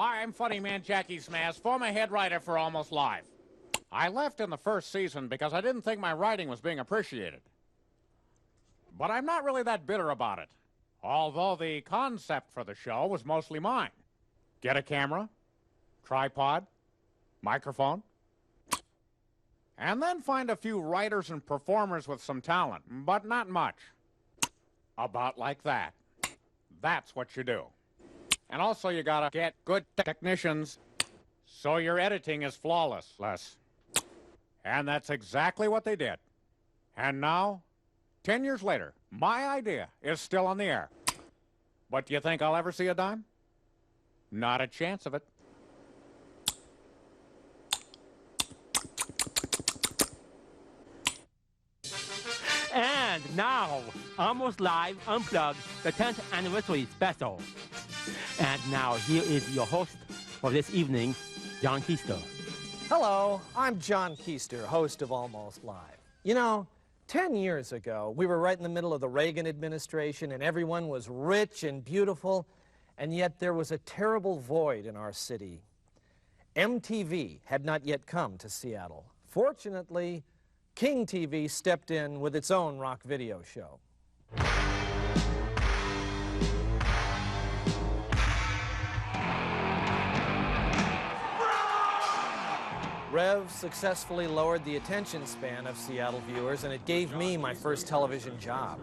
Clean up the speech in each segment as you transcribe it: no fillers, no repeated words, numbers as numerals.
Hi, I'm Funny Man Jackie Smash, former head writer for Almost Live. I left in the first season because I didn't think my writing was being appreciated. But I'm not really that bitter about it, although the concept for the show was mostly mine. Get a camera, tripod, microphone, and then find a few writers and performers with some talent, but not much. About like that. That's what you do. And also you gotta get good technicians so your editing is flawless, Les. And that's exactly what they did. And now, 10 years later, my idea is still on the air. But do you think I'll ever see a dime? Not a chance of it. And now, Almost Live Unplugged, the 10th anniversary special. And now, here is your host for this evening, John Keister. Hello, I'm John Keister, host of Almost Live. You know, 10 years ago, we were right in the middle of the Reagan administration, and everyone was rich and beautiful, and yet there was a terrible void in our city. MTV had not yet come to Seattle. Fortunately, King TV stepped in with its own rock video show. Rev successfully lowered the attention span of Seattle viewers, and it gave me my first television job.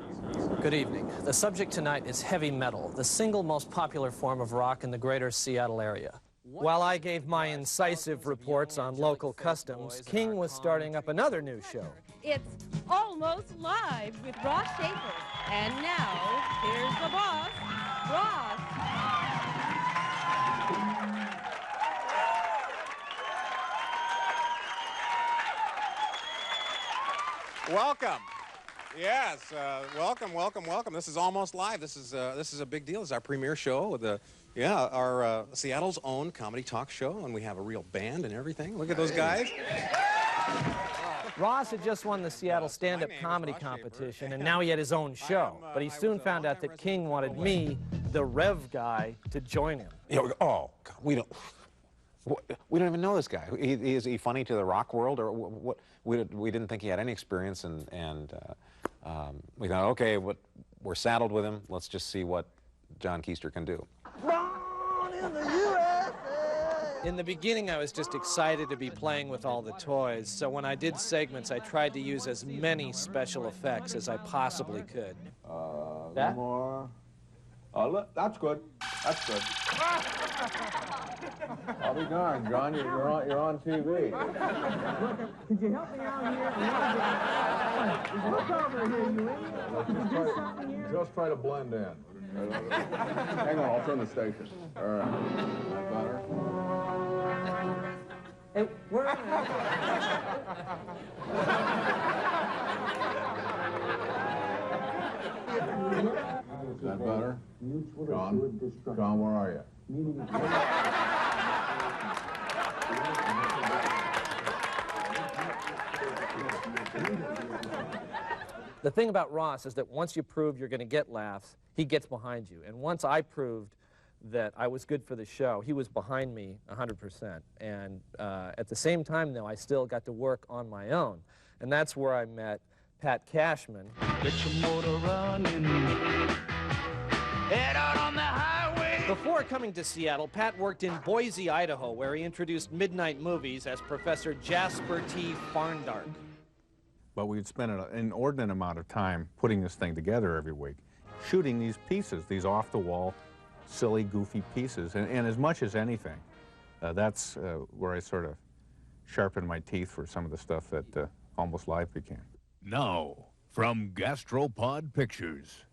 Good evening. The subject tonight is heavy metal, the single most popular form of rock in the greater Seattle area. While I gave my incisive reports on local customs, King was starting up another new show. It's Almost Live with Ross Schaefer. And now, here's the boss, Ross. Welcome. Yes, welcome, welcome, welcome. This is Almost Live. This is a big deal. It's our premiere show with our Seattle's own comedy talk show, and we have a real band and everything. Look at those guys. Ross had just won the Seattle stand-up comedy competition, and now he had his own show. But he soon found out that King wanted me, the Rev guy, to join him. Oh, God, we don't even know this guy. Is he funny to the rock world, or what? We didn't think he had any experience, and we thought, okay, we're saddled with him. Let's just see what John Keister can do. Born in the USA. In the beginning, I was just excited to be playing with all the toys, so when I did segments, I tried to use as many special effects as I possibly could. That? More. Look, that's good. That's good. I'll be darned, John. You're on TV. Look, could you help me out here? Look over here, you idiot. Just try to blend in. Hang on, I'll turn the station. All right. Better? Hey, where am Is that better? John, where are you? The thing about Ross is that once you prove you're going to get laughs, he gets behind you. And once I proved that I was good for the show, he was behind me 100%. And at the same time, though, I still got to work on my own. And that's where I met Pat Cashman. Get your motor running. Head out on the highway. Before coming to Seattle, Pat worked in Boise, Idaho, where he introduced midnight movies as Professor Jasper T. Farndark. But we'd spend an inordinate amount of time putting this thing together every week, shooting these pieces, these off-the-wall, silly, goofy pieces. And as much as anything, that's where I sort of sharpened my teeth for some of the stuff that Almost Live became. Now, from Gastropod Pictures.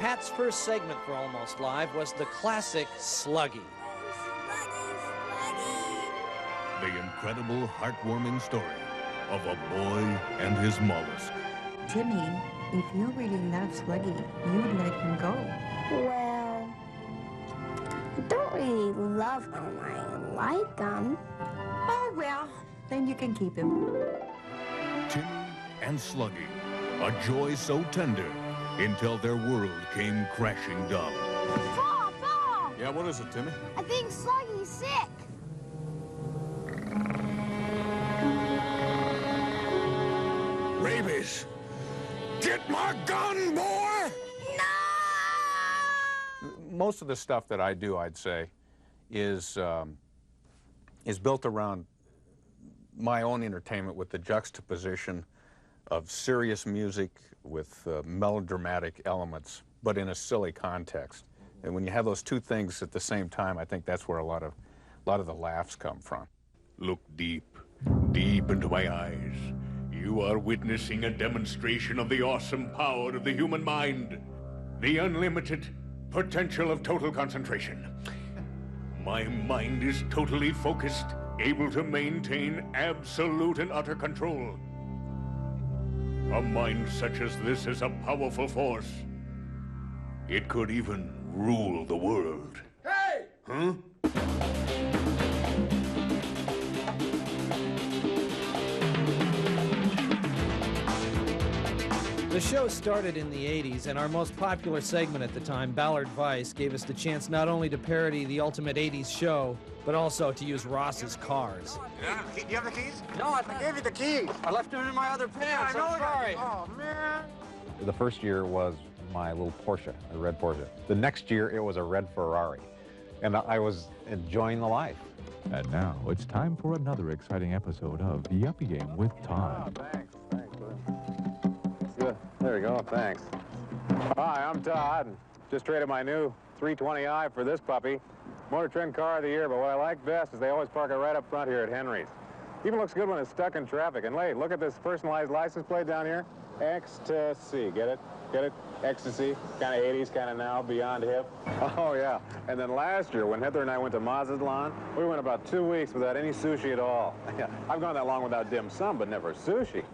Pat's first segment for Almost Live was the classic Sluggy. The incredible, heartwarming story of a boy and his mollusk. Timmy, if you really love Sluggy, you would let him go. Well, I don't really love him. I like him. Oh, well, then you can keep him. Timmy and Sluggy. A joy so tender until their world came crashing down. Paul! Paul! Yeah, what is it, Timmy? I think Sluggy's sick. Rabies! Get my gun, boy! Most of the stuff that I do, I'd say, is built around my own entertainment with the juxtaposition of serious music with melodramatic elements, but in a silly context. And when you have those two things at the same time, I think that's where a lot of the laughs come from. Look deep, deep into my eyes. You are witnessing a demonstration of the awesome power of the human mind. The unlimited potential of total concentration. My mind is totally focused, able to maintain absolute and utter control. A mind such as this is a powerful force. It could even rule the world. Hey! Huh? The show started in the 80s, and our most popular segment at the time, Ballard Vice, gave us the chance not only to parody the ultimate 80s show, but also to use Ross's cars. Yeah? Do you have the keys? No, I gave you the keys. I left them in my other pants. I'm sorry. Oh, man. The first year was my little Porsche, a red Porsche. The next year, it was a red Ferrari. And I was enjoying the life. And now, it's time for another exciting episode of Yuppie Game with Todd. Oh, thanks. Good. There we go, thanks. Hi, I'm Todd. Just traded my new 320i for this puppy. Motor Trend Car of the Year, but what I like best is they always park it right up front here at Henry's. Even looks good when it's stuck in traffic. And look at this personalized license plate down here. Ecstasy, get it? Get it? Ecstasy, kind of 80s, kind of now, beyond hip. Oh, yeah. And then last year, when Heather and I went to Mazatlan, we went about 2 weeks without any sushi at all. I've gone that long without dim sum, but never sushi.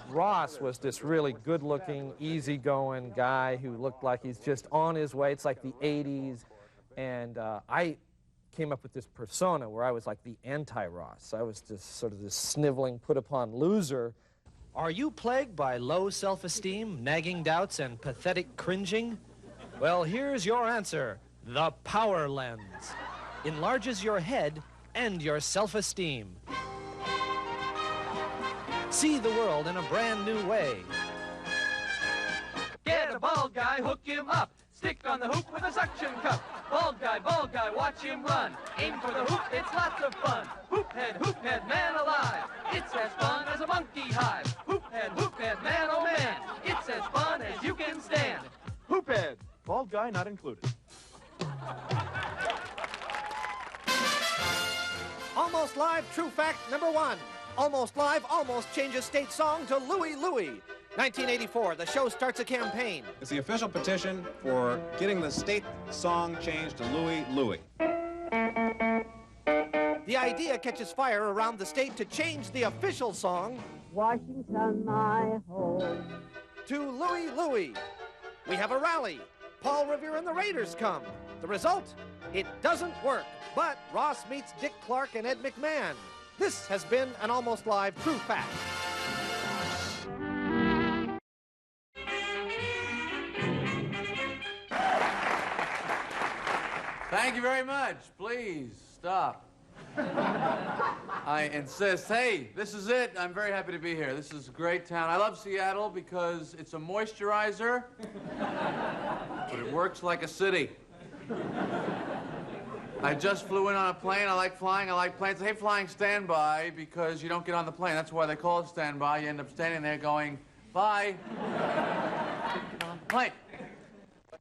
Ross was this really good-looking, easygoing guy who looked like he's just on his way. It's like the 80s. And I came up with this persona where I was like the anti-Ross. I was just sort of this sniveling, put-upon loser. Are you plagued by low self-esteem, nagging doubts, and pathetic cringing? Well, here's your answer. The Power Lens. Enlarges your head and your self-esteem. See the world in a brand new way. Get a bald guy, hook him up. Stick on the hoop with a suction cup. Bald guy, watch him run. Aim for the hoop, it's lots of fun. Hoop head, man alive. It's as fun as a monkey hive. Hoop head, man, oh man. It's as fun as you can stand. Hoop head, bald guy not included. Almost Live True Fact number 1. Almost Live almost changes state song to Louie Louie. 1984, the show starts a campaign. It's the official petition for getting the state song changed to Louie Louie. The idea catches fire around the state to change the official song, Washington, my home, to Louie Louie. We have a rally. Paul Revere and the Raiders come. The result? It doesn't work. But Ross meets Dick Clark and Ed McMahon. This has been an Almost Live True Fact. Thank you very much. Please, stop. I insist. Hey, this is it. I'm very happy to be here. This is a great town. I love Seattle because it's a moisturizer, but it works like a city. I just flew in on a plane. I like flying. I like planes. I hate flying standby because you don't get on the plane. That's why they call it standby. You end up standing there going, bye. Get on the plane.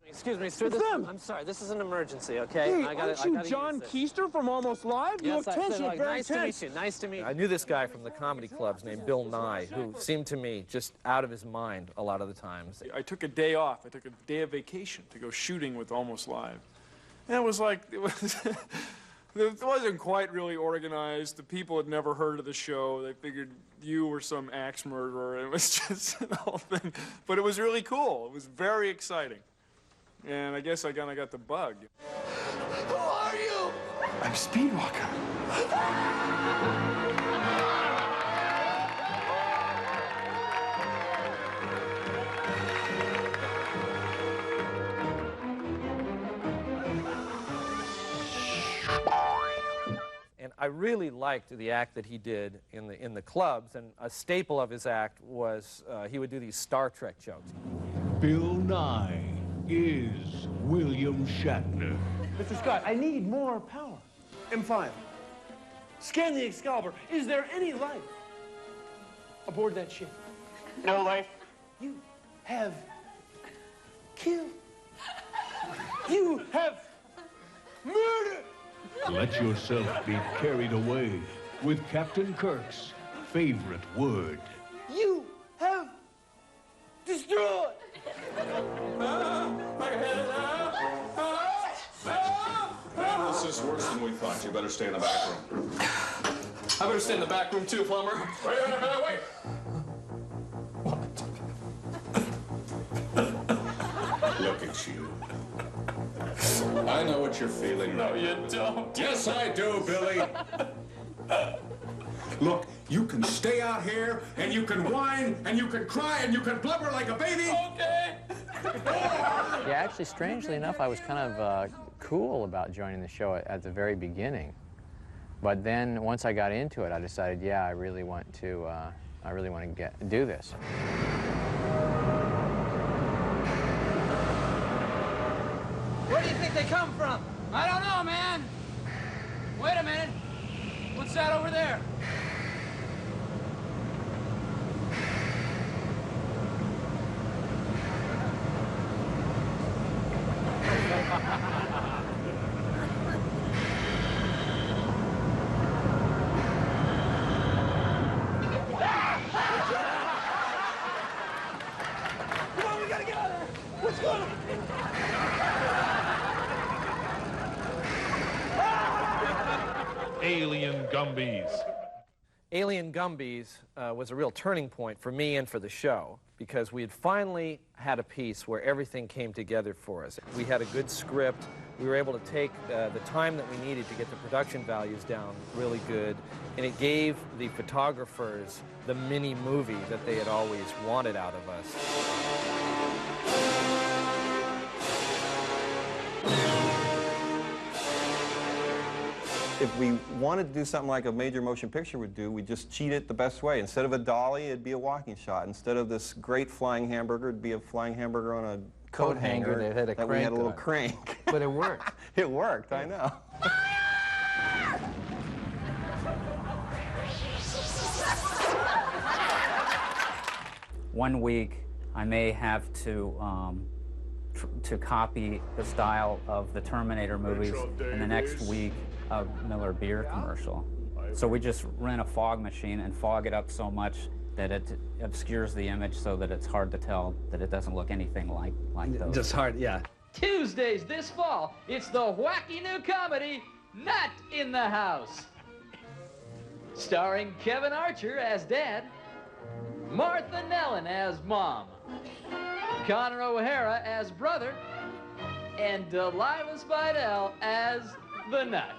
Excuse me, sir. I'm sorry. This is an emergency, okay? Hey, aren't you John Keister from Almost Live? You Yes, look tense. You look very nice to tense. meet you. Nice to meet you. I knew this guy from the comedy clubs named Bill Nye, who seemed to me just out of his mind a lot of the times. I took a day off. I took a day of vacation to go shooting with Almost Live. And it was like, it wasn't quite really organized. The people had never heard of the show. They figured you were some axe murderer. It was just the whole thing. But it was really cool. It was very exciting. And I guess I kind of got the bug. Who are you? I'm Speedwalker. I really liked the act that he did in the clubs, and a staple of his act was he would do these Star Trek jokes. Bill Nye is William Shatner. Mr. Scott, I need more power. M5. Scan the Excalibur. Is there any life aboard that ship? No life. You have killed. You have murdered. Let yourself be carried away with Captain Kirk's favorite word. You have destroyed. This is worse than we thought. You better stay in the back room. I better stay in the back room too, plumber. Wait. Look at you. I know what you're feeling. No, you don't. Yes, I do, Billy. Look, you can stay out here, and you can whine, and you can cry, and you can blubber like a baby. Okay. Yeah, actually, strangely enough, I was kind of cool about joining the show at the very beginning. But then, once I got into it, I decided, yeah, I really want to do this. Where do you think they come from? I don't know, man. Wait a minute. What's that over there? Come on, we gotta get out of there. What's going on? Alien Gumbies. Alien Gumbies was a real turning point for me and for the show, because we had finally had a piece where everything came together for us. We had a good script. We were able to take the time that we needed to get the production values down really good, and it gave the photographers the mini movie that they had always wanted out of us. If we wanted to do something like a major motion picture would do, we'd just cheat it the best way. Instead of a dolly, it'd be a walking shot. Instead of this great flying hamburger, it'd be a flying hamburger on a coat hanger that had a that we had a little crank crank. But it worked. It worked, I know. One week, I may have to copy the style of the Terminator movies, and the next week, a Miller beer commercial. So we just rent a fog machine and fog it up so much that it obscures the image so that it's hard to tell that it doesn't look anything like those. Just hard, yeah. Tuesdays this fall, it's the wacky new comedy, Nut in the House. Starring Kevin Archer as Dad, Martha Nellen as Mom, Connor O'Hara as Brother, and Delilah Spidell as the Nut.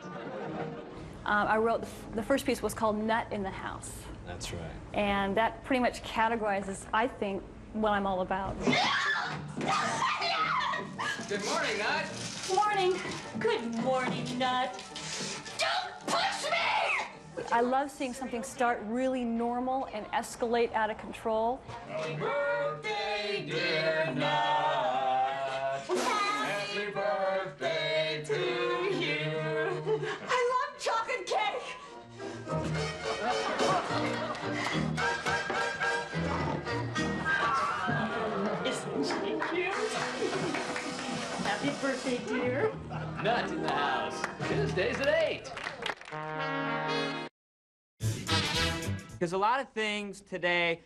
I wrote, the first piece was called Nut in the House. That's right. And that pretty much categorizes, I think, what I'm all about. Good morning, Nut. Morning. Good morning, Nut. Don't push me! I love seeing something start really normal and escalate out of control. Happy birthday, dear Nut. Happy birthday to you. I love chocolate cake! Isn't she cute? Happy birthday, dear. Nut in the House. Tuesdays at 8. Because a lot of things today